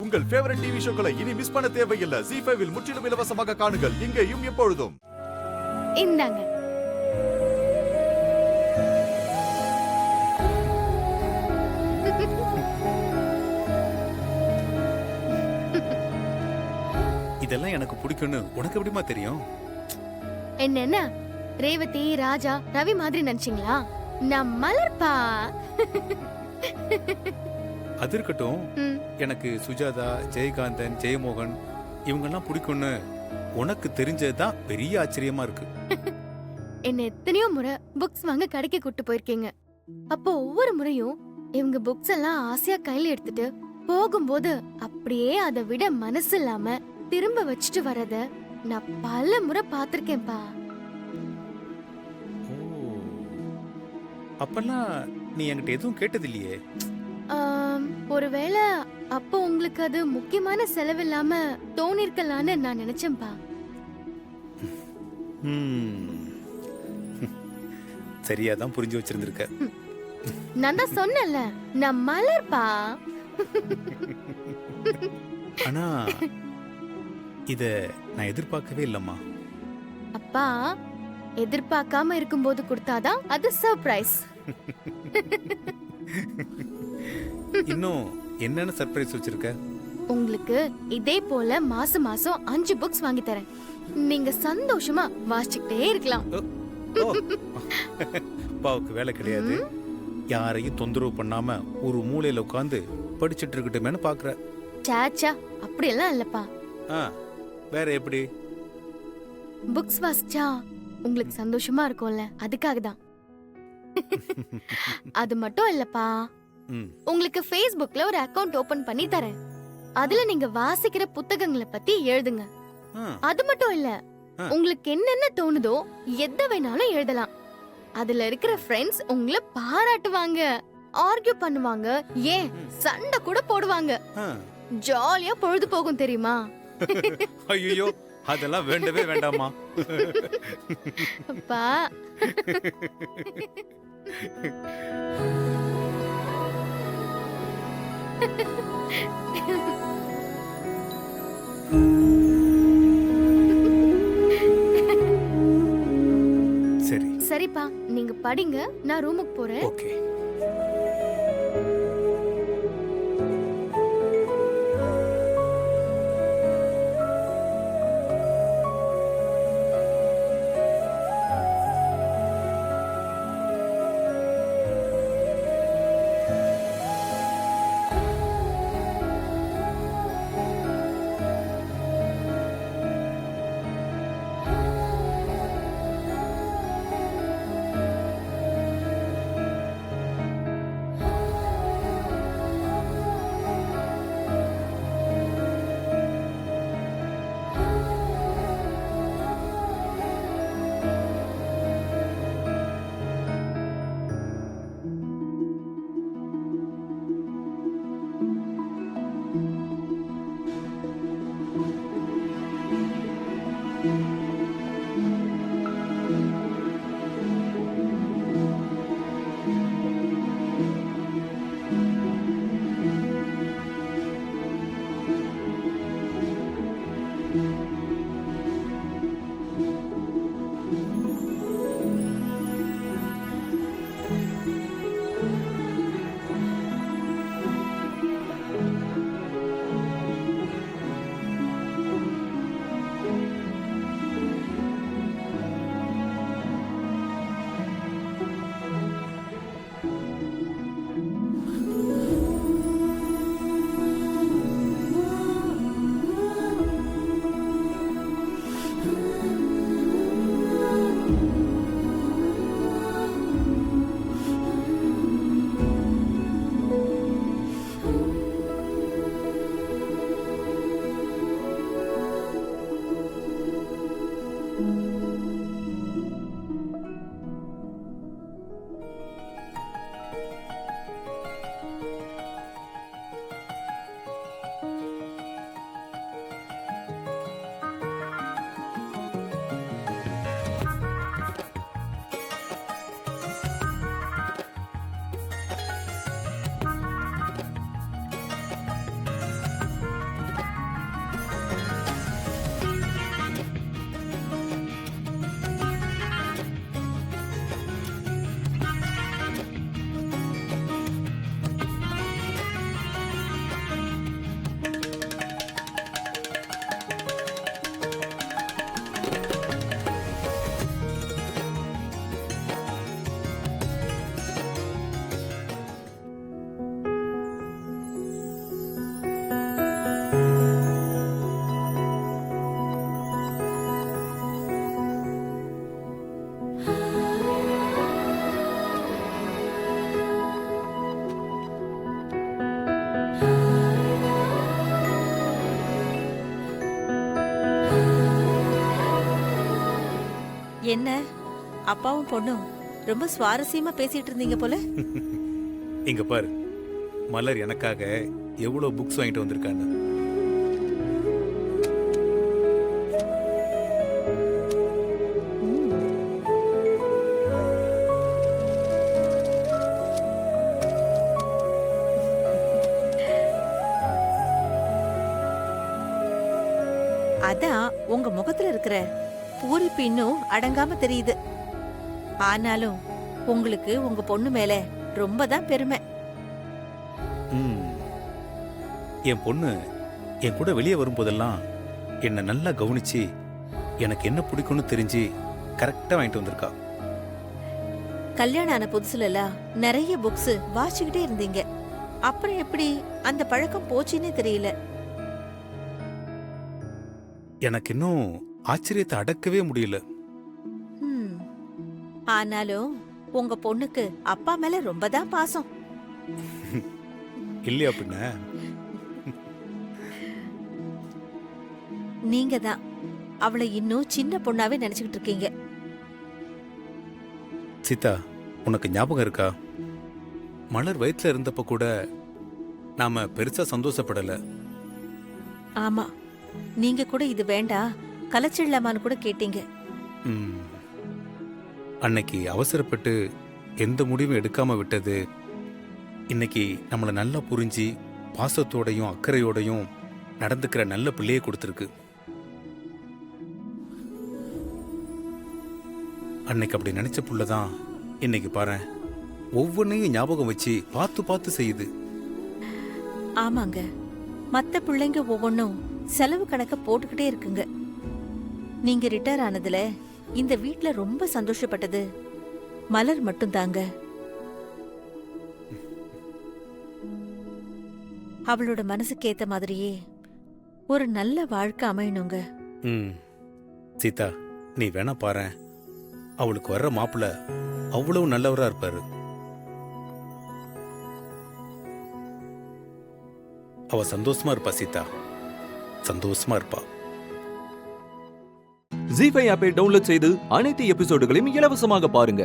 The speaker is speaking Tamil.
உங்கள் ஃபேவரட் டிவி ஷோக்களை இனி மிஸ் பண்ண தேவையில்லை. ஜீ5 இல் முற்றிலும் இலவசமாக காணுங்கள், இங்கேயும் எப்பொழுதும். இந்தாங்க. இதெல்லாம் எனக்கு பிடிக்கும்னு உனக்கு எப்படிமா தெரியும்? என்ன ரேவதி, ராஜா, ரவி மாதிரி நினைச்சீங்களா? நான் மலர்பா. அது இருக்கட்டும், எனக்கு சுஜாதா, ஜெயகாந்தன், ஜெயமோகன் இவங்கெல்லாம் பிடிக்கும்னு உனக்கு தெரிஞ்சதுதான் பெரிய ஆச்சரியமா இருக்கு. என்ன எத்தனையோ முறை புக்ஸ் வாங்க கடைக்கு கூட்டு போயிருக்கீங்க. அப்போ ஒவ்வொரு முறையும் இவங்க புக்ஸ் எல்லாம் ஆசையா கையில எடுத்துட்டு போகும்போது அப்படியே அதை விட மனசு இல்லாம திரும்ப வச்சுட்டு வரத நான் பல முறை பாத்திருக்கேன்பா. அப்பெல்லாம் நீ என்கிட்ட எதுவும் கேட்டது இல்லையே? ஒருவேளை அப்போ உங்களுக்கு அது முக்கியமான செலவில்லாம தோணிருக்கலான்னு நான் நினைச்சேன்பா. சரியாதான் புரிஞ்சு வச்சிருந்திருக்க. நான் தான் சொன்னேன்ல, நான் மலர்பா. ஆனா இத நான் எதிர்பார்க்கவே இல்லம்மா. அப்பா, எதிர்பார்க்காம இருக்கும்போது கொடுத்தாதான் அது சர்ப்ரைஸ். இன்னும் என்னென்ன சர்ப்ரைஸ் வச்சிருக்க? உங்களுக்கு இதே போல மாசம் மாசம் 5 புக்ஸ் வாங்கி தரேன். நீங்க சந்தோஷமா வாசிச்சுக்கிட்டே இருக்கலாம். அப்பாவுக்கு வேலை கிடையாது, யாரையும் தொந்தரவு பண்ணாம ஒரு மூலையில உட்கார்ந்து படிச்சுட்டு இருக்கட்டுமேனு பாக்குற. சாச்சா, அப்படியெல்லாம் இல்லப்பா. வேற எப்படி? புக்ஸ் வாசிச்சா உங்களுக்கு சந்தோஷமா இருக்கும்ல, அதுக்காக தான். அது மட்டும் இல்லப்பா, உங்களுக்கு Facebookல ஒரு அக்கவுண்ட் ஓபன் பண்ணி தரேன். அதுல நீங்க வாசிக்கிற புத்தகங்களை பத்தி எழுதுங்க. அது மட்டும் இல்ல, உங்களுக்கு என்னென்ன தோணுதோ எதை வேணாலும் எழுதலாம். அதுல இருக்கிற ஃப்ரெண்ட்ஸ் உங்களை பாராட்டுவாங்க, ஆர்கியூ பண்ணுவாங்க, ஏன் சண்டை கூட போடுவாங்க. ஜாலியா பொழுது போகும் தெரியுமா? ஐயோ, அதெல்லாம் வேண்டவே வேண்டாமா. அப்பா, சரி சரிப்பா, நீங்க படிங்க, நான் ரூமுக்கு போறேன். ஓகே. என்ன அப்பாவும் பொண்ணும் ரொம்ப சுவாரஸ்யமா பேசிட்டு இருந்தீங்க போல. இங்க பாரு, மலர் எனக்காக எவ்வளவு புக்ஸ் வாங்கிட்டு வந்திருக்கான்னு. அதான் உங்க முகத்துல இருக்கிற பூரிப்பு இன்னும் அடங்காம தெரியுது. ஆனாலும் உங்களுக்கு உங்க பொண்ணு மேல ரொம்ப தான் பெருமை. என் பொண்ணு என் கூட வெளியே வரும்போதெல்லாம் என்னை நல்லா கவனிச்சு எனக்கு என்ன பிடிக்கும்னு தெரிஞ்சு கரெக்டா வாங்கிட்டு வந்திருக்கா. கல்யாணம் ஆன புதுசுல நிறைய புக்ஸ் வாசிச்சுக்கிட்டே இருந்தீங்க. அப்புறம் எப்படி அந்த பழக்கம் போச்சுன்னே தெரியல. எனக்கு இன்னும் ஆச்சரியத்தை அடக்கவே முடியல. ஆனாலும் உங்க பொண்ணுக்கு அப்பா மேல ரொம்ப தான் பாசம். இல்லையா பின்ன? நீங்க தான் அவளை இன்னும் சின்ன பொண்ணாவே நினைச்சுக்கிட்டு இருக்கீங்க. சீதா, உனக்கு ஞாபகம் இருக்கா? மலர் வயிற்றுல இருந்தப்ப கூட நாம பெருசா சந்தோஷப்படல. ஆமா, நீங்க கூட இது வேண்டாம் கலைச்சிடலாமான்னு கூட கேட்டீங்க. அன்னைக்கு அவசரப்பட்டு எந்த முடிவும் எடுக்காம விட்டது இன்னைக்கு நம்மளை நல்லா புரிஞ்சு பாசத்தோடையும் அக்கறையோடையும் நடந்துக்கிற நல்ல பிள்ளையை கொடுத்துருக்கு. அன்னைக்கு அப்படி நினைச்ச புள்ளதான் இன்னைக்கு பாரு ஒவ்வொன்னையும் ஞாபகம் வச்சு பார்த்து பார்த்து செய்யுது. ஆமாங்க, மத்த பிள்ளைங்க ஒவ்வொன்னும் செலவு கணக்க போட்டுக்கிட்டே இருக்குங்க. நீங்க ரிட்டையர் ஆனதுல இந்த வீட்ல ரொம்ப சந்தோஷப்பட்டது மலர் மட்டும் தாங்க. அவளோட மனசுக்கு ஏத்த மாதிரியே ஒரு நல்ல வாழ்க்கை அமையணுங்க. சீதா, நீ வேணா பாரு, அவளுக்கு வர்ற மாப்பிள்ள அவ்வளவு நல்லவரா இருப்பாரு. அவ சந்தோஷமா இருப்பா சீதா, சந்தோஷமா இருப்பா. ஜீ5 ஆப்பை டவுன்லோட் செய்து அனைத்து எபிசோடுகளையும் இலவசமாக பாருங்க.